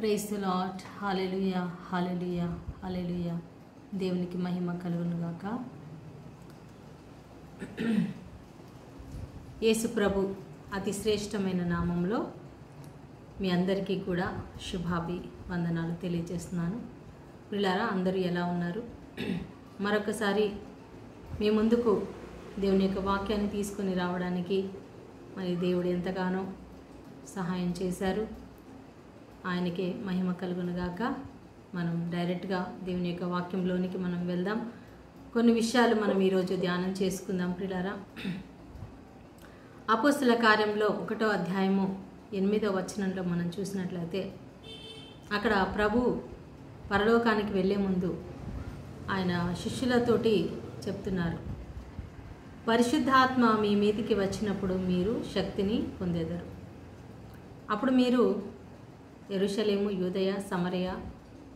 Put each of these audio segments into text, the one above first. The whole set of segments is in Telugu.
Praise the lord. Hallelujah, hallelujah, hallelujah. దేవునికి మహిమ కలుగును గాక. యేసు ప్రభు అతి శ్రేష్టమైన నామంలో మీ అందరికీ కూడా శుభాభివందనాలు తెలియజేస్తున్నాను. పిల్లారా, అందరూ ఎలా ఉన్నారు? మరొకసారి మీ ముందుకు దేవుని యొక్క వాక్యాన్ని తీసుకొని రావడానికి మరి దేవుడు ఎంతగానో సహాయం చేశారు. ఆయనకే మహిమ కలుగునుగాక. మనం డైరెక్ట్గా దేవుని యొక్క వాక్యంలోనికి మనం వెళ్దాం. కొన్ని విషయాలు మనం ఈరోజు ధ్యానం చేసుకుందాం ప్రియులారా. అపోస్తల కార్యంలో 1వ అధ్యాయము 8వ వచనంలో మనం చూసినట్లయితే అక్కడ ప్రభు పరలోకానికి వెళ్ళే ముందు ఆయన శిష్యులతోటి చెప్తున్నారు, పరిశుద్ధాత్మ మీ మీదికి వచ్చినప్పుడు మీరు శక్తిని పొందెదరు. అప్పుడు మీరు యెరూషలేము, యూదయ, సమరయ,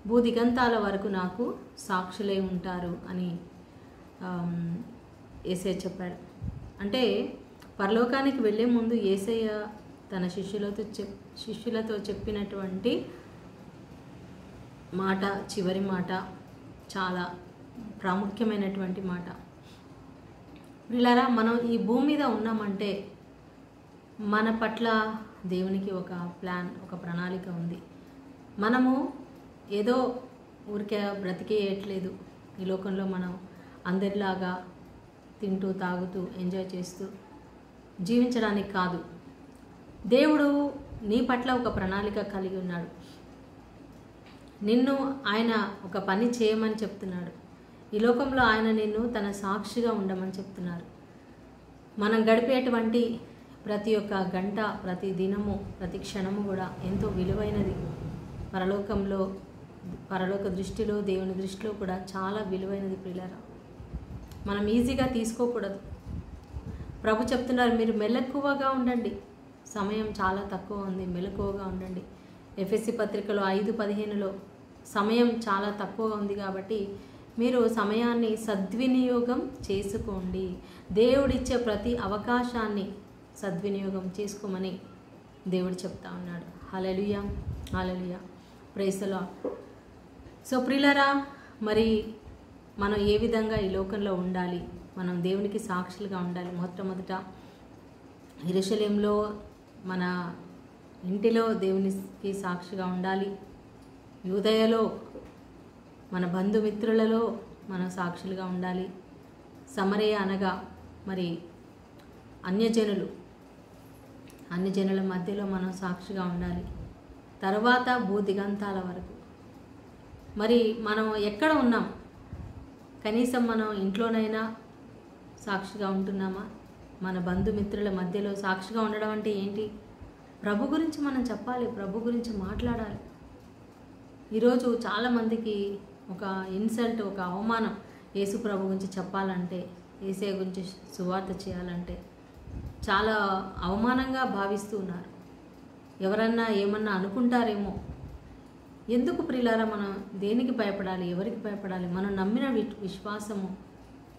భూదిగంతాల వరకు నాకు సాక్షులై ఉంటారు అని యేసయ్య చెప్పాడు. అంటే పరలోకానికి వెళ్ళే ముందు యేసయ్య తన శిష్యులతో చెప్పినటువంటి మాట, చివరి మాట చాలా ప్రాముఖ్యమైనటువంటి మాట. ప్రియులారా, మనం ఈ భూమి మీద ఉన్నామంటే మన పట్ల దేవునికి ఒక ప్లాన్, ఒక ప్రణాళిక ఉంది. మనము ఏదో ఊరికే బ్రతికేయట్లేదు. ఈ లోకంలో మనం అందరిలాగా తింటూ తాగుతూ ఎంజాయ్ చేస్తూ జీవించడానికి కాదు. దేవుడు నీ పట్ల ఒక ప్రణాళిక కలిగి ఉన్నాడు. నిన్ను ఆయన ఒక పని చేయమని చెప్తున్నాడు. ఈ లోకంలో ఆయన నిన్ను తన సాక్షిగా ఉండమని చెప్తున్నారు. మనం గడిపేటువంటి ప్రతి ఒక్క గంట, ప్రతి దినము, ప్రతి క్షణము కూడా ఎంతో విలువైనది. పరలోక దృష్టిలో, దేవుని దృష్టిలో కూడా చాలా విలువైనది ప్రియులారా. మనం ఈజీగా తీసుకోకూడదు. ప్రభు చెప్తున్నారు, మీరు మెలకువగా ఉండండి, సమయం చాలా తక్కువ ఉంది, మెలకువగా ఉండండి. ఎఫెసీ పత్రికలో 5:15లో సమయం చాలా తక్కువగా ఉంది కాబట్టి మీరు సమయాన్ని సద్వినియోగం చేసుకోండి. దేవుడిచ్చే ప్రతి అవకాశాన్ని సద్వినియోగం చేసుకోమని దేవుడు చెప్తా ఉన్నాడు. హల్లెలూయా, హల్లెలూయా, ప్రైజ్ ది లార్డ్. సో ప్రియులారా, మరి మనం ఏ విధంగా ఈ లోకంలో ఉండాలి? మనం దేవునికి సాక్షులుగా ఉండాలి. మొట్టమొదట యెరూషలేములో, మన ఇంటిలో దేవునికి సాక్షిగా ఉండాలి. యూదయలో, మన బంధుమిత్రులలో మనం సాక్షులుగా ఉండాలి. సమరయ అనగా మరి అన్యజనుల మధ్యలో మనం సాక్షిగా ఉండాలి. తర్వాత భూదిగంతాల వరకు. మరి మనం ఎక్కడ ఉన్నాం? కనీసం మనం ఇంట్లోనైనా సాక్షిగా ఉంటున్నామా? మన బంధుమిత్రుల మధ్యలో సాక్షిగా ఉండడం అంటే ఏంటి? ప్రభు గురించి మనం చెప్పాలి, ప్రభు గురించి మాట్లాడాలి. ఈరోజు చాలామందికి ఒక ఇన్సల్ట్, ఒక అవమానం. యేసు ప్రభు గురించి చెప్పాలంటే, యేసయ్య గురించి సువార్త చేయాలంటే చాలా అవమానంగా భావిస్తూ ఉన్నారు. ఎవరన్నా ఏమన్నా అనుకుంటారేమో. ఎందుకు ప్రియులారా, మనం దేనికి భయపడాలి? ఎవరికి భయపడాలి? మనం నమ్మిన విశ్వాసము.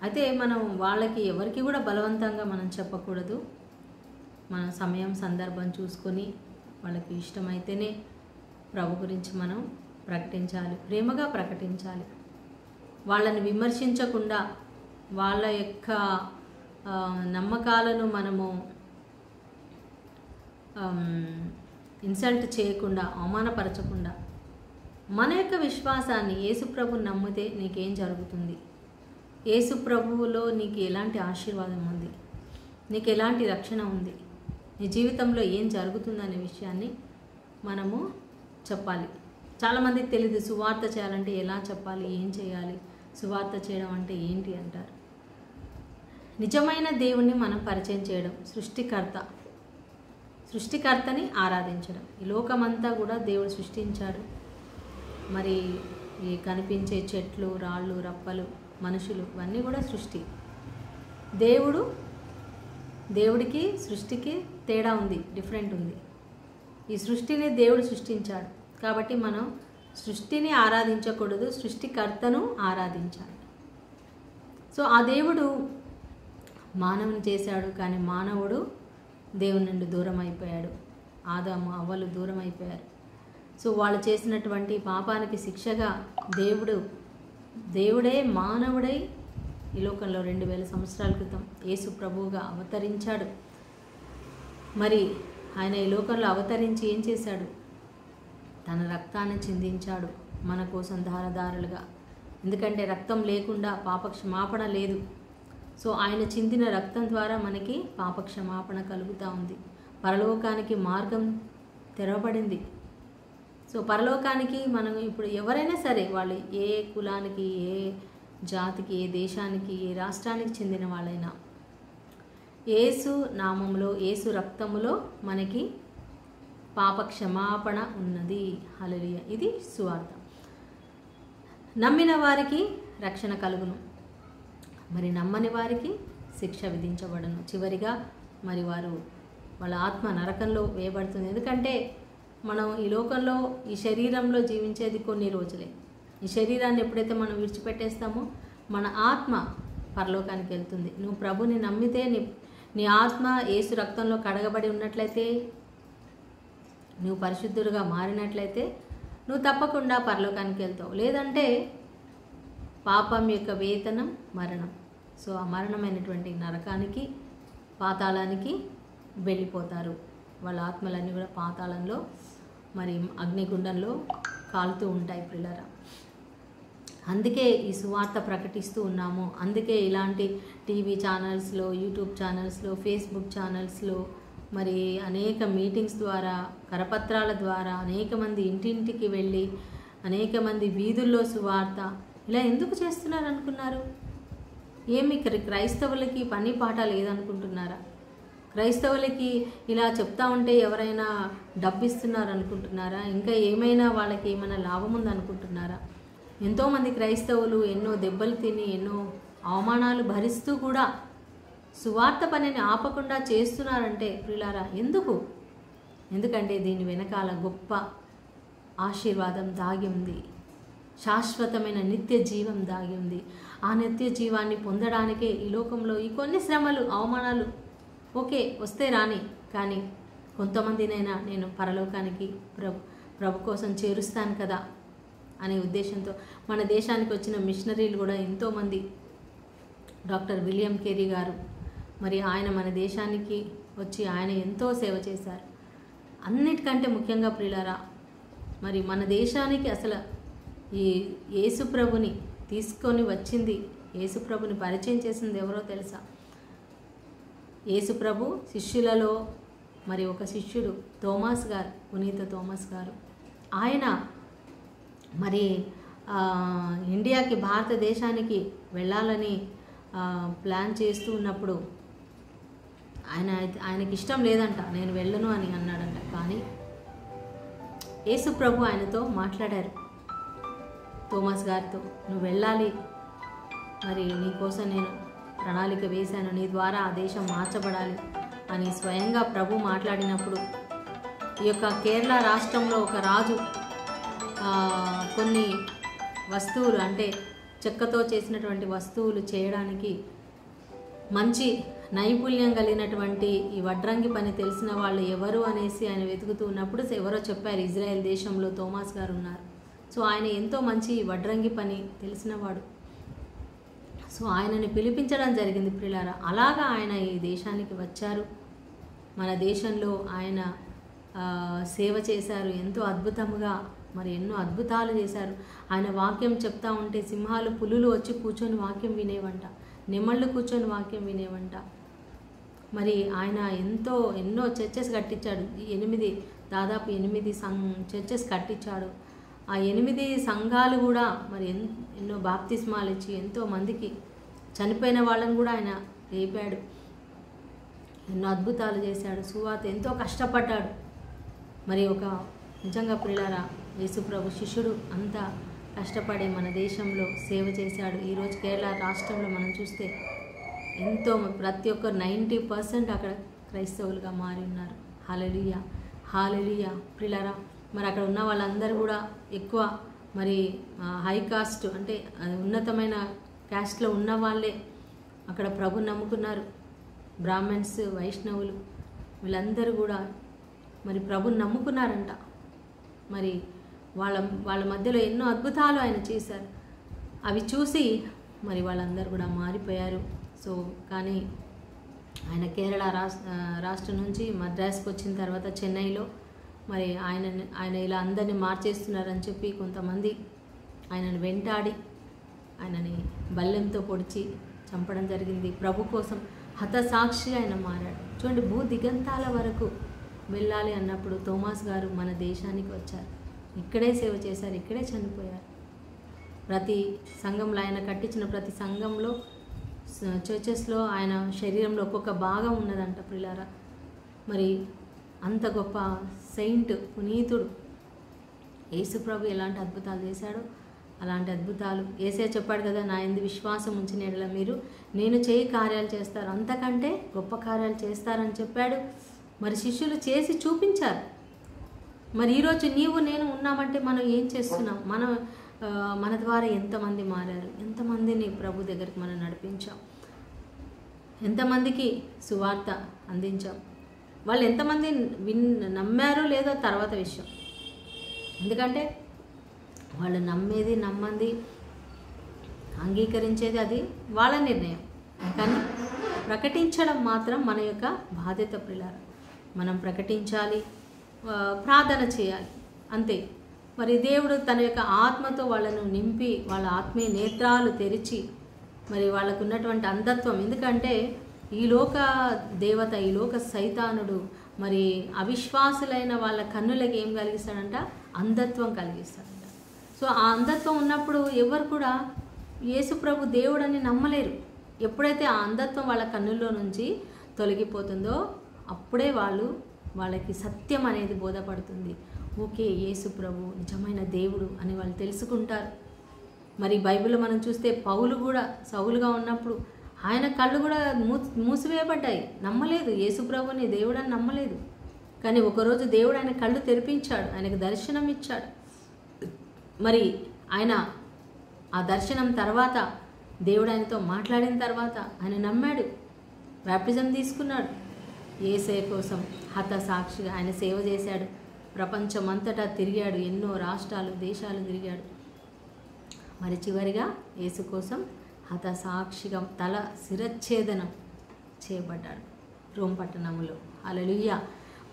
అయితే మనం వాళ్ళకి ఎవరికి కూడా బలవంతంగా మనం చెప్పకూడదు. మన సమయం, సందర్భం చూసుకొని వాళ్ళకి ఇష్టమైతేనే ప్రభు గురించి మనం ప్రకటించాలి, ప్రేమగా ప్రకటించాలి. వాళ్ళని విమర్శించకుండా, వాళ్ళ యొక్క నమ్మకాలను మనము ఇన్సల్ట్ చేయకుండా, అవమానపరచకుండా, మన యొక్క విశ్వాసాన్ని, యేసుప్రభుని నమ్మితే నీకేం జరుగుతుంది, యేసుప్రభువులో నీకు ఎలాంటి ఆశీర్వాదం ఉంది, నీకు ఎలాంటి రక్షణ ఉంది, నీ జీవితంలో ఏం జరుగుతుందనే విషయాన్ని మనము చెప్పాలి. చాలామందికి తెలియదు సువార్త చేయాలంటే ఎలా చెప్పాలి, ఏం చేయాలి, సువార్త చేయడం అంటే ఏంటి అంటారు. నిజమైన దేవుణ్ణి మనం పరిచయం చేయడం, సృష్టికర్తని ఆరాధించడం. ఈ లోకమంతా కూడా దేవుడు సృష్టించాడు. మరి ఈ కనిపించే చెట్లు, రాళ్ళు, రప్పలు, మనుషులు ఇవన్నీ కూడా సృష్టి. దేవుడికి సృష్టికి తేడా ఉంది, డిఫరెంట్ ఉంది. ఈ సృష్టిని దేవుడు సృష్టించాడు కాబట్టి మనం సృష్టిని ఆరాధించకూడదు, సృష్టికర్తను ఆరాధించాలి. సో ఆ దేవుడు మానవుని చేశాడు, కానీ మానవుడు దేవుని నుండి దూరం అయిపోయాడు. ఆదాము, అవ్వలు దూరం అయిపోయారు. సో వాళ్ళు చేసినటువంటి పాపానికి శిక్షగా దేవుడే మానవుడై ఈ లోకంలో 2000 సంవత్సరాల క్రితం యేసు ప్రభువుగా అవతరించాడు. మరి ఆయన ఈ లోకంలో అవతరించి ఏం చేశాడు? తన రక్తాన్ని చిందించాడు మన కోసం ధారధారలుగా. ఎందుకంటే రక్తం లేకుండా పాపక్షమాపణ లేదు. సో ఆయన చిందిన రక్తం ద్వారా మనకి పాపక్షమాపణ కలుగుతూ ఉంది. పరలోకానికి మార్గం తెరవబడింది. సో పరలోకానికి మనం ఇప్పుడు ఎవరైనా సరే, వాళ్ళు ఏ కులానికి, ఏ జాతికి, ఏ దేశానికి, ఏ రాష్ట్రానికి చెందిన వాళ్ళైనా, యేసు నామములో, యేసు రక్తములో మనకి పాప క్షమాపణ ఉన్నది. హల్లెలూయా. ఇది సువార్త. నమ్మిన వారికి రక్షణ కలుగును, మరి నమ్మని వారికి శిక్ష విధించబడును. చివరిగా మరి వాళ్ళ ఆత్మ నరకంలో వేయబడుతుంది. ఎందుకంటే మనం ఈ లోకంలో ఈ శరీరంలో జీవించేది కొన్ని రోజులే. ఈ శరీరాన్ని ఎప్పుడైతే మనం విడిచిపెట్టేస్తామో మన ఆత్మ పరలోకానికి వెళ్తుంది. నువ్వు ప్రభుని నమ్మితే నీ ఆత్మ యేసు రక్తంలో కడగబడి ఉన్నట్లయితే, నువ్వు పరిశుద్ధుడుగా మారినట్లయితే నువ్వు తప్పకుండా పరలోకానికి వెళ్తావు. లేదంటే పాపం యొక్క వేతనం మరణం. సో ఆ మరణమైనటువంటి నరకానికి, పాతాళానికి వెళ్ళిపోతారు. వాళ్ళ ఆత్మలన్నీ కూడా పాతాళంలో, మరి అగ్నిగుండంలో కాలుతూ ఉంటాయి పిల్లరా. అందుకే ఈ సువార్త ప్రకటిస్తూ ఉన్నాము. అందుకే ఇలాంటి టీవీ ఛానల్స్లో, యూట్యూబ్ ఛానల్స్లో, ఫేస్బుక్ ఛానల్స్లో, మరి అనేక మీటింగ్స్ ద్వారా, కరపత్రాల ద్వారా అనేక మంది ఇంటింటికి వెళ్ళి, అనేక మంది వీధుల్లో సువార్త ఇలా ఎందుకు చేస్తున్నారు అనుకున్నారు? ఏమి క్రైస్తవులకి పని పాట లేదనుకుంటున్నారా? క్రైస్తవులకి ఇలా చెప్తా ఉంటే ఎవరైనా డబ్బు ఇస్తున్నారు అనుకుంటున్నారా? ఇంకా ఏమైనా వాళ్ళకి ఏమైనా లాభం ఉందనుకుంటున్నారా? ఎంతోమంది క్రైస్తవులు ఎన్నో దెబ్బలు తిని, ఎన్నో అవమానాలు భరిస్తూ కూడా సువార్త పనిని ఆపకుండా చేస్తున్నారంటే ప్రియులారా, ఎందుకంటే దీని వెనకాల గొప్ప ఆశీర్వాదం దాగి ఉంది. శాశ్వతమైన నిత్య జీవం దాగి ఉంది. ఆ నిత్య జీవాన్ని పొందడానికే ఈ లోకంలో ఈ కొన్ని శ్రమలు, అవమానాలు ఓకే వస్తే రాని, కానీ కొంతమందినైనా నేను పరలోకానికి ప్రభు కోసం చేరుస్తాను కదా అనే ఉద్దేశంతో మన దేశానికి వచ్చిన మిషనరీలు కూడా ఎంతోమంది, డాక్టర్ విలియం కేరీ గారు, మరి ఆయన మన దేశానికి వచ్చి ఆయన ఎంతో సేవ చేశారు. అన్నిటికంటే ముఖ్యంగా ప్రియులారా, మరి మన దేశానికి అసలు ఈ యేసుప్రభుని తీసుకొని వచ్చింది, యేసుప్రభుని పరిచయం చేసింది ఎవరో తెలుసా? యేసుప్రభు శిష్యులలో మరి ఒక శిష్యుడు థోమాస్ గారు, పునీత థోమాస్ గారు. ఆయన మరి ఇండియాకి, భారతదేశానికి వెళ్ళాలని ప్లాన్ చేస్తూ ఉన్నప్పుడు ఆయనకి ఇష్టం లేదంట, నేను వెళ్ళను అని అన్నాడంట. కానీ యేసు ప్రభు ఆయనతో మాట్లాడారు, థోమాస్ గారితో, నువ్వు వెళ్ళాలి, మరి నీకోసం నేను ప్రణాళిక వేశాను, నీ ద్వారా ఆ దేశం మార్చబడాలి అని స్వయంగా ప్రభు మాట్లాడినప్పుడు, ఈ యొక్క కేరళ రాష్ట్రంలో ఒక రాజు కొన్ని వస్తువులు, అంటే చెక్కతో చేసినటువంటి వస్తువులు చేయడానికి మంచి నైపుణ్యం కలిగినటువంటి ఈ వడ్రంగి పని తెలిసిన వాళ్ళు ఎవరు అనేసి ఆయన వెతుకుతూ ఉన్నప్పుడు ఎవరో చెప్పారు, ఇజ్రాయెల్ దేశంలో థోమాస్ గారు ఉన్నారు. సో ఆయన ఎంతో మంచి వడ్రంగి పని తెలిసినవాడు. సో ఆయనని పిలిపించడం జరిగింది ప్రియులారా. అలాగా ఆయన ఈ దేశానికి వచ్చారు. మన దేశంలో ఆయన సేవ చేశారు ఎంతో అద్భుతంగా, మరి ఎన్నో అద్భుతాలు చేశారు. ఆయన వాక్యం చెప్తా ఉంటే సింహాలు, పులులు వచ్చి కూర్చొని వాక్యం వినేవంట, నెమళ్ళు కూర్చొని వాక్యం వినేవంట. మరి ఆయన ఎన్నో చర్చెస్ కట్టించాడు. దాదాపు 8 చర్చెస్ కట్టించాడు. ఆ 8 సంఘాలు కూడా మరి ఎన్నో బాప్తిస్మాలు ఇచ్చి ఎంతో మందికి, చనిపోయిన వాళ్ళని కూడా ఆయన లేపాడు. ఎన్నో అద్భుతాలు చేశాడు. సువార్త ఎంతో కష్టపడ్డాడు. మరి ఒక నిజంగా ప్రియులారా, యేసుప్రభు శిష్యుడు అంతా కష్టపడి మన దేశంలో సేవ చేశాడు. ఈరోజు కేరళ రాష్ట్రంలో మనం చూస్తే ఎంతో ప్రతి ఒక్క 90% అక్కడ క్రైస్తవులుగా మారి ఉన్నారు. హల్లెలూయా, హల్లెలూయా ప్రియులారా. మరి అక్కడ ఉన్న వాళ్ళందరూ కూడా ఎక్కువ మరి హై కాస్ట్, అంటే ఉన్నతమైన క్యాస్ట్లో ఉన్న వాళ్ళే అక్కడ ప్రభుని నమ్ముకున్నారు. బ్రాహ్మణ్స్, వైష్ణవులు వీళ్ళందరూ కూడా మరి ప్రభుని నమ్ముకున్నారంట. మరి వాళ్ళ మధ్యలో ఎన్నో అద్భుతాలు ఆయన చేశారు. అవి చూసి మరి వాళ్ళందరూ కూడా మారిపోయారు. సో కానీ ఆయన కేరళ రాష్ట్రం నుంచి మద్రాసుకు వచ్చిన తర్వాత చెన్నైలో మరి ఆయన ఇలా అందరినీ మార్చేస్తున్నారని చెప్పి కొంతమంది ఆయనను వెంటాడి ఆయనని బల్లెంతో పొడిచి చంపడం జరిగింది. ప్రభు కోసం హతసాక్షిగా ఆయన మారాడు. చూడండి, భూ దిగంతాల వరకు వెళ్ళాలి అన్నప్పుడు థోమాస్ గారు మన దేశానికి వచ్చారు. ఇక్కడే సేవ చేశారు, ఇక్కడే చనిపోయారు. ప్రతి సంఘంలో ఆయన కట్టించిన ప్రతి సంఘంలో చర్చెస్లో ఆయన శరీరంలో ఒక్కొక్క భాగం ఉన్నదంట ప్రియులారా. మరి అంత గొప్ప సెయింట్ పునీతుడు యేసుప్రభు ఎలాంటి అద్భుతాలు చేశాడో అలాంటి అద్భుతాలు యేసయ్య చెప్పాడు కదా, నా యందు విశ్వాసం ఉంచిన యెడల మీరు నేను చేయి కార్యాలు చేస్తారు, అంతకంటే గొప్ప కార్యాలు చేస్తారని చెప్పాడు. మరి శిష్యులు చేసి చూపించారు. మరి ఈరోజు నీవు నేను ఉన్నామంటే మనం ఏం చేస్తున్నాం? మన ద్వారా ఎంతమంది మారారు, ఎంతమందిని ప్రభు దగ్గరికి మనం నడిపించాం, ఎంతమందికి సువార్త అందించాం, వాళ్ళు ఎంతమంది నమ్మారో లేదో తర్వాత విషయం. ఎందుకంటే వాళ్ళు నమ్మంది అంగీకరించేది అది వాళ్ళ నిర్ణయం. కానీ ప్రకటించడం మాత్రం మన యొక్క బాధ్యత ప్రియులారా. మనం ప్రకటించాలి, ప్రార్థన చేయాలి, అంతే. మరి దేవుడు తన యొక్క ఆత్మతో వాళ్ళను నింపి వాళ్ళ ఆత్మీయ నేత్రాలు తెరిచి మరి వాళ్ళకు ఉన్నటువంటి అంధత్వం, ఎందుకంటే ఈ లోక దేవత, ఈ లోక సైతానుడు మరి అవిశ్వాసులైన వాళ్ళ కన్నులకి ఏం కలిగిస్తాడంట? అంధత్వం కలిగిస్తాడంట. సో ఆ అంధత్వం ఉన్నప్పుడు ఎవరు కూడా యేసుప్రభు దేవుడని నమ్మలేరు. ఎప్పుడైతే ఆ అంధత్వం వాళ్ళ కన్నుల్లో నుంచి తొలగిపోతుందో అప్పుడే వాళ్ళకి సత్యం అనేది బోధపడుతుంది. ఓకే, యేసుప్రభు నిజమైన దేవుడు అని వాళ్ళు తెలుసుకుంటారు. మరి బైబిల్లో మనం చూస్తే సౌలుగా ఉన్నప్పుడు ఆయన కళ్ళు కూడా మూసివేయబడ్డాయి, నమ్మలేదు, యేసుప్రభుని దేవుడని నమ్మలేదు. కానీ ఒకరోజు దేవుడు ఆయన కళ్ళు తెరిపించాడు, ఆయనకు దర్శనం ఇచ్చాడు. మరి ఆయన ఆ దర్శనం తర్వాత దేవుడు ఆయనతో మాట్లాడిన తర్వాత ఆయన నమ్మాడు, బాప్టిజం తీసుకున్నాడు. యేసయ్య కోసం హతసాక్షిగా ఆయన సేవ చేశాడు. ప్రపంచమంతటా తిరిగాడు, ఎన్నో రాష్ట్రాలు దేశాలు తిరిగాడు. మరి చివరిగా యేసు కోసం హతసాక్షిగా తల శిరచ్ఛేదనం చేయబడ్డాడు రోమ్ పట్టణంలో. Hallelujah,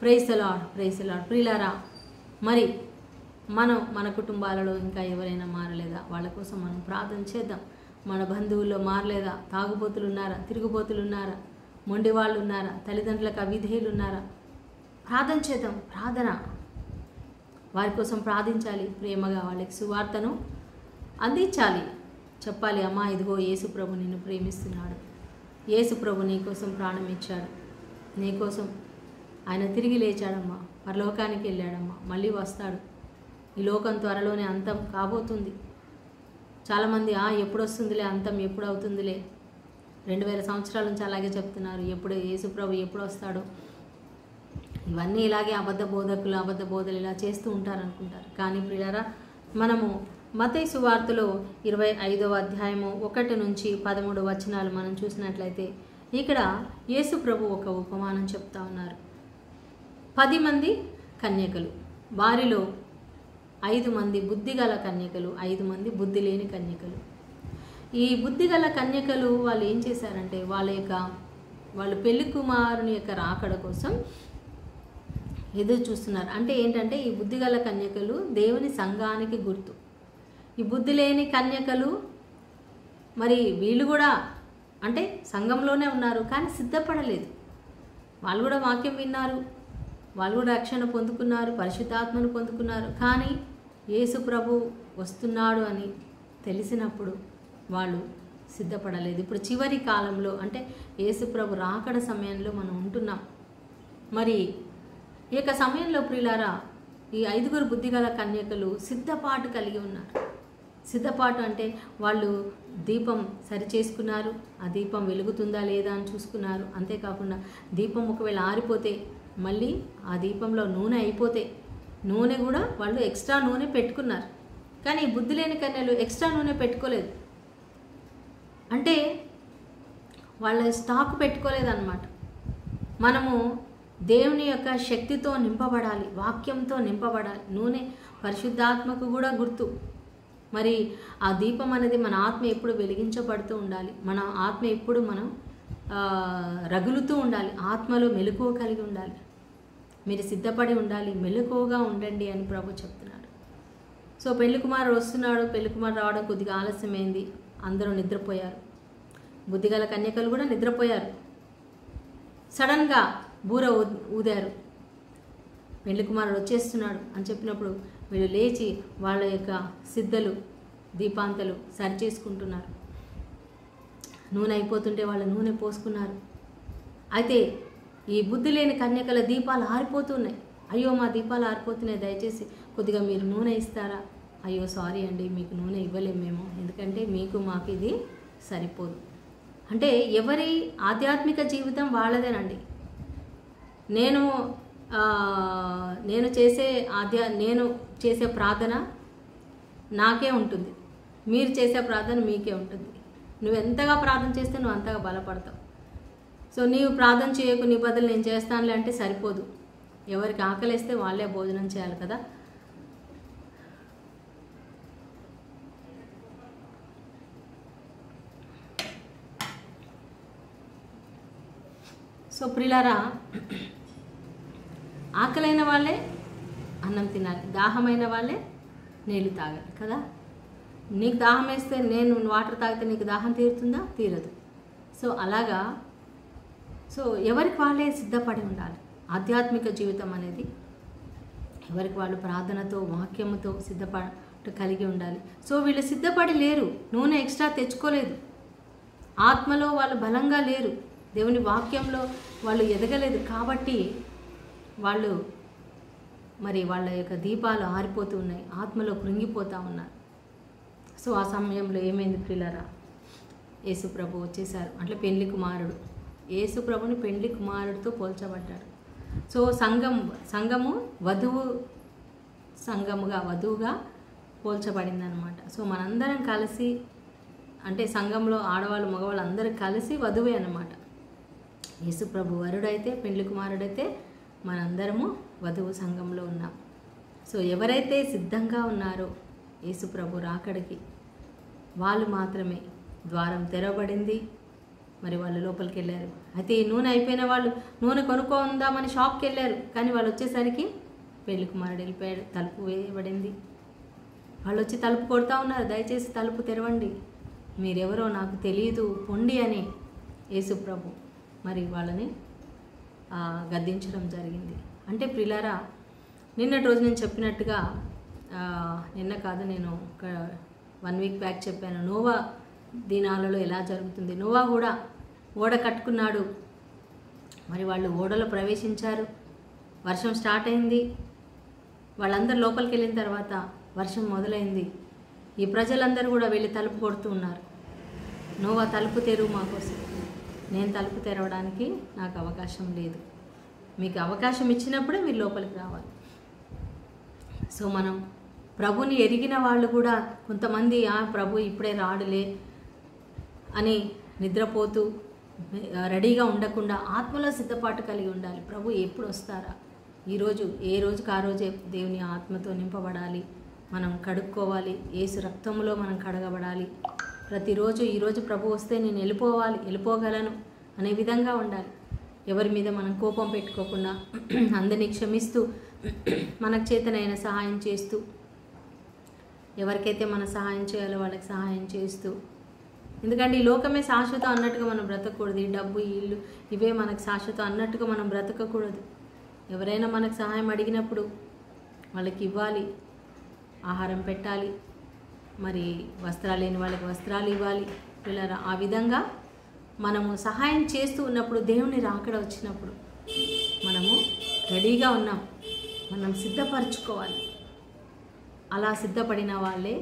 praise the lord, praise the lord. ప్రియులారా, మరి మన కుటుంబాలలో ఇంకా ఎవరైనా మారలేదా? వాళ్ళ కోసం మనం ప్రార్థన చేద్దాం. మన బంధువుల్లో మారలేదా? తాగుబోతులు ఉన్నారా? తిరుగుబోతులు ఉన్నారా? మొండి వాళ్ళు ఉన్నారా? తల్లిదండ్రులకు అవిధేయులు ఉన్నారా? ప్రార్థన చేద్దాం. ప్రార్థన, వారి కోసం ప్రార్థించాలి. ప్రేమగా వాళ్ళకి సువార్తను అందించాలి. చెప్పాలి, అమ్మా ఇదిగో యేసుప్రభు నిన్ను ప్రేమిస్తున్నాడు, యేసుప్రభు నీ కోసం ప్రాణం ఇచ్చాడు, నీ కోసం ఆయన తిరిగి లేచాడమ్మా, పరలోకానికి వెళ్ళాడమ్మా, మళ్ళీ వస్తాడు. ఈ లోకం త్వరలోనే అంతం కాబోతుంది. చాలామంది ఎప్పుడు వస్తుందిలే అంతం, ఎప్పుడు అవుతుందిలే, 2000 సంవత్సరాల నుంచి అలాగే చెప్తున్నారు. ఎప్పుడు యేసుప్రభు ఎప్పుడు వస్తాడో. ఇవన్నీ ఇలాగే అబద్ధ బోధలు ఇలా చేస్తూ ఉంటారనుకుంటారు. కానీ ప్రియులారా, మనము మత్తయి సువార్తలో 25వ అధ్యాయము 1 నుంచి 13 వచనాలు మనం చూసినట్లయితే ఇక్కడ యేసుప్రభు ఒక ఉపమానం చెప్తా ఉన్నారు. 10 మంది కన్యకలు, వారిలో 5 మంది బుద్ధిగల కన్యకలు, 5 మంది బుద్ధి లేని కన్యకలు. ఈ బుద్ధిగల కన్యకలు వాళ్ళు ఏం చేశారంటే వాళ్ళు పెళ్లి కుమారుని యొక్క రాకడ కోసం ఎదురు చూస్తున్నారు. అంటే ఏంటంటే ఈ బుద్ధిగల కన్యకలు దేవుని సంఘానికి గుర్తు. ఈ బుద్ధి లేని కన్యకలు మరి వీళ్ళు కూడా అంటే సంఘంలోనే ఉన్నారు, కానీ సిద్ధపడలేదు. వాళ్ళు కూడా వాక్యం విన్నారు, వాళ్ళు కూడా రక్షణ పొందుకున్నారు, పరిశుద్ధాత్మను పొందుకున్నారు. కానీ యేసు ప్రభు వస్తున్నాడు అని తెలిసినప్పుడు వాళ్ళు సిద్ధపడలేదు. ఇప్పుడు చివరి కాలంలో అంటే యేసు ప్రభు రాకడ సమయంలో మనం ఉంటున్నాం. మరి ఈ యొక్క సమయంలో ప్రియులారా, ఈ 5 బుద్ధిగల కన్యకలు సిద్ధపాటు కలిగి ఉన్నారు. సిద్ధపాటు అంటే వాళ్ళు దీపం సరి చేసుకున్నారు, ఆ దీపం వెలుగుతుందా లేదా అని చూసుకున్నారు. అంతేకాకుండా దీపం ఒకవేళ ఆరిపోతే మళ్ళీ ఆ దీపంలో నూనె అయిపోతే నూనె కూడా వాళ్ళు ఎక్స్ట్రా నూనె పెట్టుకున్నారు. కానీ బుద్ధి లేని కన్యలు ఎక్స్ట్రా నూనె పెట్టుకోలేదు. అంటే వాళ్ళ స్టాక్ పెట్టుకోలేదన్నమాట. మనము దేవుని యొక్క శక్తితో నింపబడాలి, వాక్యంతో నింపబడాలి. నూనె పరిశుద్ధాత్మకు కూడా గుర్తు. మరి ఆ దీపం అనేది మన ఆత్మ ఎప్పుడు వెలిగించబడుతూ ఉండాలి, మన ఆత్మ ఎప్పుడు మనం రగులుతూ ఉండాలి, ఆత్మలో మెలకువ కలిగి ఉండాలి. మీరు సిద్ధపడి ఉండాలి, మెలకువగా ఉండండి అని ప్రభు చెప్తున్నాడు. సో పెళ్లి కుమారుడు వస్తున్నాడు. పెళ్లి కుమారుడు రావడం కొద్దిగా ఆలస్యమైంది. అందరూ నిద్రపోయారు. బుద్ధిగల కన్యకలు కూడా నిద్రపోయారు. సడన్గా బూర ఊదారు, పెళ్లి కుమారుడు వచ్చేస్తున్నాడు అని చెప్పినప్పుడు వీళ్ళు లేచి వాళ్ళ యొక్క సిద్ధలు దీపాంతలు సరి చేసుకుంటున్నారు. నూనె అయిపోతుంటే వాళ్ళు నూనె పోసుకున్నారు. అయితే ఈ బుద్ధి లేని కన్యకల దీపాలు ఆరిపోతున్నాయి. అయ్యో మా దీపాలు ఆరిపోతున్నాయి, దయచేసి కొద్దిగా మీరు నూనె ఇస్తారా? అయ్యో సారీ అండి, మీకు నూనె ఇవ్వలేము మేము, ఎందుకంటే మీకు మాకు ఇది సరిపోదు. అంటే ఎవరి ఆధ్యాత్మిక జీవితం వాళ్ళదేనండి. నేను చేసే ప్రార్థన నాకే ఉంటుంది, మీరు చేసే ప్రార్థన మీకే ఉంటుంది. నువ్వు ఎంతగా ప్రార్థన చేస్తే నువ్వు అంతగా బలపడతావు. సో నీవు ప్రార్థన చేయకు, నీ బదులు నేను చేస్తానులే అంటే సరిపోదు. ఎవరికి ఆకలిస్తే వాళ్ళే భోజనం చేయాలి కదా. సో ప్రియులారా, ఆకలైన వాళ్ళే అన్నం తినాలి, దాహమైన వాళ్ళే నీళ్ళు తాగాలి కదా. నీకు దాహం వేస్తే నేను వాటర్ తాగితే నీకు దాహం తీరుతుందా? తీరదు. సో అలాగా ఎవరికి వాళ్ళే సిద్ధపడి ఉండాలి. ఆధ్యాత్మిక జీవితం అనేది ఎవరికి వాళ్ళు ప్రార్థనతో వాక్యముతో సిద్ధపడి కలిగి ఉండాలి. సో వీళ్ళు సిద్ధపడి లేరు, నూనె ఎక్స్ట్రా తెచ్చుకోలేదు, ఆత్మలో వాళ్ళు బలంగా లేరు, దేవుని వాక్యంలో వాళ్ళు ఎదగలేదు. కాబట్టి వాళ్ళు మరి వాళ్ళ యొక్క దీపాలు ఆరిపోతూ ఉన్నాయి, ఆత్మలో కృంగిపోతూ ఉన్నారు. సో ఆ సమయంలో ఏమైంది ప్రియులారా? యేసు ప్రభు వచ్చేసారు. అంటే పెళ్లి కుమారుడు యేసు ప్రభుని పెళ్లి కుమారుడితో పోల్చబడ్డాడు. సో సంఘము వధువుగా పోల్చబడింది అనమాట. సో మనందరం కలిసి, అంటే సంఘంలో ఆడవాళ్ళు మగవాళ్ళు అందరూ కలిసి వధువే అన్నమాట. యేసు ప్రభు వరుడైతే, పెళ్లి కుమారుడైతే మనందరము వధువు సంఘంలో ఉన్నాం. సో ఎవరైతే సిద్ధంగా ఉన్నారో యేసు ప్రభు రాకడికి, వాళ్ళు మాత్రమే, ద్వారం తెరవబడింది, మరి వాళ్ళు లోపలికి వెళ్ళారు. అయితే ఈ నూనె అయిపోయిన వాళ్ళు నూనె కొనుక్కుందామని షాప్కి వెళ్ళారు, కానీ వాళ్ళు వచ్చేసరికి పెళ్లి కుమారుడు వెళ్ళిపోయాడు, తలుపు వేయబడింది. వాళ్ళు వచ్చి తలుపు కొడతా ఉన్నారు, దయచేసి తలుపు తెరవండి, మీరెవరో నాకు తెలియదు పొండి అని యేసు ప్రభు మరి వాళ్ళని గద్దించడం జరిగింది. అంటే ప్రియులారా, నిన్నటి రోజు నేను చెప్పినట్టుగా, నిన్న కాదు, నేను ఒక 1 వీక్ బ్యాక్ చెప్పాను, నోవా దినాలలో ఎలా జరుగుతుంది. నోవా కూడా ఓడ కట్టుకున్నాడు, మరి వాళ్ళు ఓడలో ప్రవేశించారు, వర్షం స్టార్ట్ అయింది, వాళ్ళందరూ లోపలికి వెళ్ళిన తర్వాత వర్షం మొదలైంది. ఈ ప్రజలందరూ కూడా వెళ్ళి తలుపు కొడుతూ ఉన్నారు, నోవా తలుపు తెరువు మా కోసం. నేను తలుపు తెరవడానికి నాకు అవకాశం లేదు, మీకు అవకాశం ఇచ్చినప్పుడే మీరు లోపలికి రావాలి. సో మనం ప్రభుని ఎరిగిన వాళ్ళు కూడా కొంతమంది ప్రభు ఇప్పుడే రాడులే అని నిద్రపోతూ రెడీగా ఉండకుండా ఆత్మలో సిద్ధపాటు కలిగి ఉండాలి. ప్రభు ఎప్పుడు వస్తారా? ఈరోజు ఏ రోజుకి ఆ రోజే దేవుని ఆత్మతో నింపబడాలి, మనం కడుక్కోవాలి, యేసు రక్తంలో మనం కడగబడాలి. ప్రతిరోజు ఈరోజు ప్రభు వస్తే నేను వెళ్ళిపోగలను అనే విధంగా ఉండాలి. ఎవరి మీద మనం కోపం పెట్టుకోకుండా అందరినీ క్షమిస్తూ మనకు చేతనైన సహాయం చేస్తూ, ఎవరికైతే మనం సహాయం చేయాలో వాళ్ళకి సహాయం చేస్తూ, ఎందుకంటే ఈ లోకమే శాశ్వతం అన్నట్టుగా మనం బ్రతకూడదు. ఈ డబ్బు, ఈ ఇల్లు ఇవే మనకు శాశ్వతం అన్నట్టుగా మనం బ్రతకకూడదు. ఎవరైనా మనకు సహాయం అడిగినప్పుడు వాళ్ళకి ఇవ్వాలి, ఆహారం పెట్టాలి, మరి వస్త్రాలు లేని వాళ్ళకి వస్త్రాలు ఇవ్వాలి. పిల్లరా, ఆ విధంగా మనము సహాయం చేస్తూ ఉన్నప్పుడు దేవుని రాకడ వచ్చినప్పుడు మనము రెడీగా ఉన్నాం, మనం సిద్ధపరచుకోవాలి. అలా సిద్ధపడిన వాళ్ళే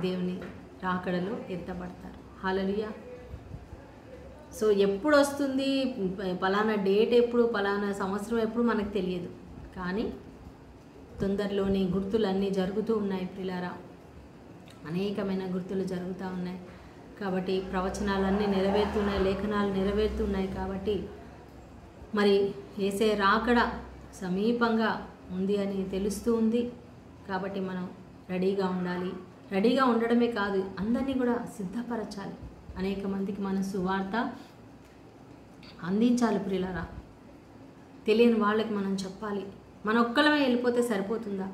దేవుని రాకడలో ఎత్తబడతారు. హల్లెలూయా. సో ఎప్పుడు వస్తుంది, పలానా డేట్ ఎప్పుడు, పలానా సంవత్సరం ఎప్పుడు మనకు తెలియదు, కానీ తొందరలోని గుర్తులన్నీ జరుగుతూ ఉన్నాయి ప్రియులారా. అనేకమైన గుర్తులు జరుగుతూ ఉన్నాయి. కాబట్టి ప్రవచనాలన్నీ నెరవేరుతున్నాయి, లేఖనాలు నెరవేరుతున్నాయి. కాబట్టి మరి యేసయ్య రాకడ సమీపంగా ఉంది అని తెలుస్తూ ఉంది. కాబట్టి మనం రెడీగా ఉండాలి. రెడీగా ఉండడమే కాదు, అందరినీ కూడా సిద్ధపరచాలి. అనేక మందికి మన సువార్త అందించాలి ప్రియులారా. తెలియని వాళ్ళకి మనం చెప్పాలి. మన ఒక్కళ్ళమే వెళ్ళిపోతే సరిపోతుందా?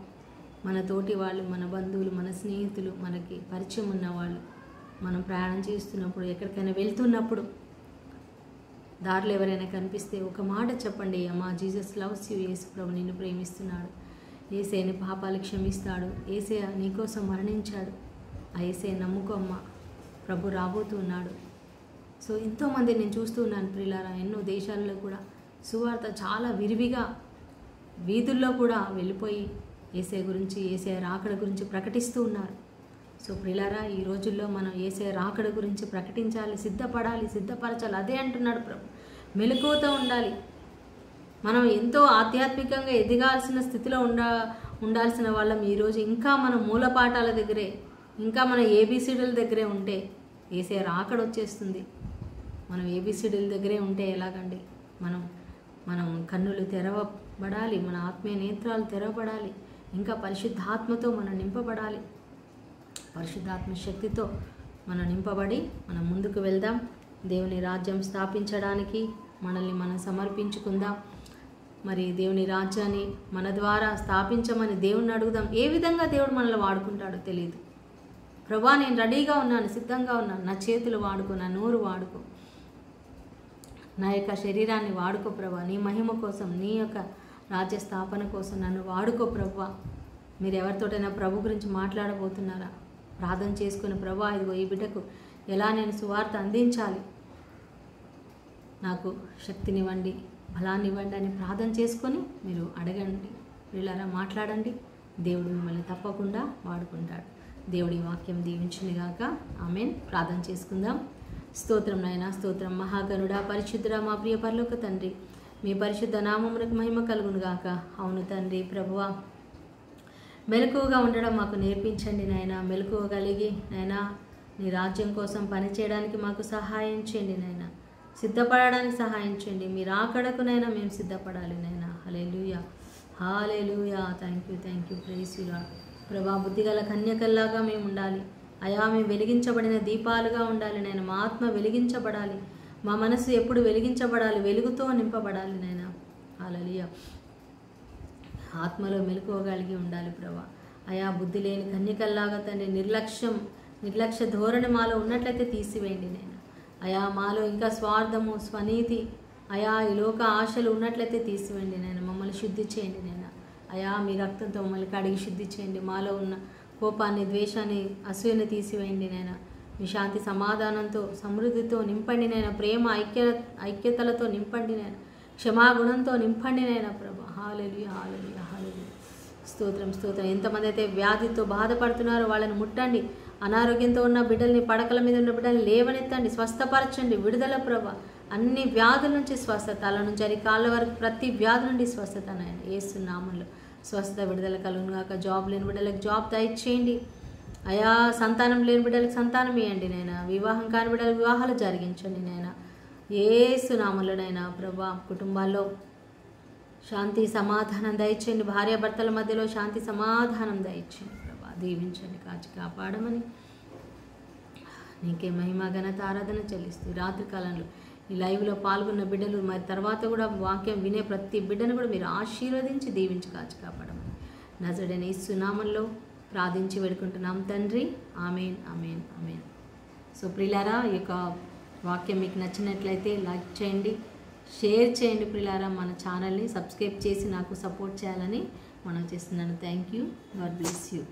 మన తోటి వాళ్ళు, మన బంధువులు, మన స్నేహితులు, మనకి పరిచయం ఉన్న వాళ్ళు, మనం ప్రయాణం చేస్తున్నప్పుడు, ఎక్కడికైనా వెళ్తున్నప్పుడు దారిలో ఎవరైనా కనిపిస్తే ఒక మాట చెప్పండి, అమ్మా జీసస్ లవ్స్ యూ, యేసు ప్రభు నిన్ను ప్రేమిస్తున్నాడు, యేసయ్య నీ పాపాలు క్షమిస్తాడు, యేసయ్య నీకోసం మరణించాడు, ఆ యేసయ్య నమ్ముకో అమ్మా, ప్రభు రాబోతున్నాడు. సో ఎంతోమంది నేను చూస్తూ ఉన్నాను ప్రియులారా. ఎన్నో దేశాల్లో కూడా సువార్త చాలా విరివిగా వీధుల్లో కూడా వెళ్ళిపోయి యేసయ్య గురించి, యేసయ్య రాకడ గురించి ప్రకటిస్తూ ఉన్నారు. సో ప్రియులారా, ఈ రోజుల్లో మనం యేసయ్య రాకడ గురించి ప్రకటించాలి, సిద్ధపడాలి, సిద్ధపరచాలి. అదే అంటున్నాడు ప్రభు. మెలకువతో ఉండాలి. మనం ఎంతో ఆధ్యాత్మికంగా ఎదగాల్సిన స్థితిలో ఉండాల్సిన వాళ్ళం ఈరోజు ఇంకా మన మూలపాఠాల దగ్గరే, ఇంకా మన ఏబిసిడీల దగ్గరే ఉంటే యేసయ్య రాకడ వచ్చేస్తుంది. మనం ఏబిసిడీల దగ్గరే ఉంటే ఎలాగండి? మనం కన్నులు తెరవబడాలి, మన ఆత్మీయ నేత్రాలు తెరవబడాలి, ఇంకా పరిశుద్ధాత్మతో మనం నింపబడాలి. పరిశుద్ధాత్మ శక్తితో మనం నింపబడి మనం ముందుకు వెళ్దాం. దేవుని రాజ్యం స్థాపించడానికి మనల్ని మనం సమర్పించుకుందాం. మరి దేవుని రాజ్యాన్ని మన ద్వారా స్థాపించమని దేవుణ్ణి అడుగుదాం. ఏ విధంగా దేవుడు మనల్ని వాడుకుంటాడో తెలియదు. ప్రభా, నేను రెడీగా ఉన్నాను, సిద్ధంగా ఉన్నాను. నా చేతులు వాడుకో, నా నోరు వాడుకో, నా యొక్క శరీరాన్ని వాడుకో ప్రభా. నీ మహిమ కోసం, నీ యొక్క రాజ్య స్థాపన కోసం నన్ను వాడుకో ప్రభా. మీరు ఎవరితోటైనా ప్రభు గురించి మాట్లాడబోతున్నారా? ప్రార్థన చేసుకుని, ప్రభా ఇదిగో ఈ బిడ్డకు ఎలా నేను సువార్త అందించాలి, నాకు శక్తినివ్వండి, బలాన్ని ఇవ్వండి అని ప్రార్థన చేసుకొని మీరు అడగండి. వీళ్ళారా మాట్లాడండి. దేవుడు మిమ్మల్ని తప్పకుండా వాడుకుంటాడు. దేవుడి వాక్యం దీవించునుగాక. ఆమేన్. ప్రార్థన చేసుకుందాం. స్తోత్రం నాయనా, స్తోత్రం మహాగణుడా, పరిశుద్ధుడా, మా ప్రియ పరలోక తండ్రి, మీ పరిశుద్ధ నామమునకు మహిమ కలుగునుగాక. అవును తండ్రి, ప్రభువా మెలకువగా ఉండడం మాకు నేర్పించండి నాయనా. మెలకువ కలిగి నాయనా నీ రాజ్యం కోసం పనిచేయడానికి మాకు సహాయం చేయండి నాయనా. సిద్ధపడడానికి సహాయం చేయండి. మీరు ఆకడకునైనా మేము సిద్ధపడాలి నాయనా. Hallelujah, hallelujah. Thank you, praise you lord. ప్రభా, బుద్ధిగల కన్యకల్లాగా మేము ఉండాలి అయా. మేము వెలిగించబడిన దీపాలుగా ఉండాలి నాయన. మా ఆత్మ వెలిగించబడాలి, మా మనసు ఎప్పుడు వెలిగించబడాలి, వెలుగుతో నింపబడాలి నాయన. హల్లెలూయా. ఆత్మలో మెలకువగలిగి ఉండాలి ప్రభా. అయా, బుద్ధి లేని కన్యకల్లాగా తండ్రి నిర్లక్ష్య ధోరణి మాలో ఉన్నట్లయితే తీసివేయండి నేను. అయా, మాలో ఇంకా స్వార్థము, స్వనీతి, అయా ఈ లోక ఆశలు ఉన్నట్లయితే తీసివేయండి నేను. మమ్మల్ని శుద్ధి చేయండి నేను. అయా, మీ రక్తంతో మమ్మల్ని కడిగి శుద్ధి చేయండి. మాలో ఉన్న కోపాన్ని, ద్వేషాన్ని, అసూయను తీసివేయండి నేను. మీ శాంతి సమాధానంతో, సమృద్ధితో నింపండి నేను. ప్రేమ ఐక్యతలతో నింపండి నేను. క్షమాగుణంతో నింపండి నేను ప్రభా. హల్లెలూయా, హల్లెలూయా, హల్లెలూయా. స్తోత్రం, స్తోత్రం. ఎంతమంది అయితే వ్యాధితో బాధపడుతున్నారో వాళ్ళని ముట్టండి. అనారోగ్యంతో ఉన్న బిడ్డల్ని, పడకల మీద ఉన్న బిడ్డల్ని లేవనెత్తండి, స్వస్థపరచండి. విడుదల ప్రభా. అన్ని వ్యాధుల నుంచి స్వస్థత, తల నుంచి అరి కాళ్ళ వరకు ప్రతి వ్యాధి నుండి స్వస్థత నాయన. యేసు నామములో స్వస్థత, విడుదల కలుగునుగాక. జాబ్ లేని బిడ్డలకు జాబ్ దయచేయండి అయా. సంతానం లేని బిడ్డలకు సంతానం ఇవ్వండి నాయన. వివాహం కాని బిడ్డలకు వివాహాలు జరిగించండి నాయన. యేసు నామములో నాయన ప్రభా. కుటుంబాల్లో శాంతి సమాధానం దయచేయండి. భార్యాభర్తల మధ్యలో శాంతి సమాధానం దయచేయండి ప్రభా. దీవించండి, కాచి కాపాడమని నీకే మహిమ ఘనత ఆరాధన చెల్లిస్తూ రాత్రి కాలంలో ఈ లైవ్లో పాల్గొన్న బిడ్డలు, మరి తర్వాత కూడా వాక్యం వినే ప్రతి బిడ్డను కూడా మీరు ఆశీర్వదించి దీవించి కాచి కాపాడమని నజరేయుడైన యేసు నామములో ప్రార్థించి వేడుకుంటున్నాం తండ్రి. ఆమేన్, ఆమేన్, ఆమేన్. సో ప్రియులారా, ఈ యొక్క వాక్యం మీకు నచ్చినట్లయితే లైక్ చేయండి, షేర్ చేయండి. ప్రియులారా, మన ఛానల్ని సబ్స్క్రైబ్ చేసి నాకు సపోర్ట్ చేయాలని మనం చేస్తున్నాను. Thank you. God bless you.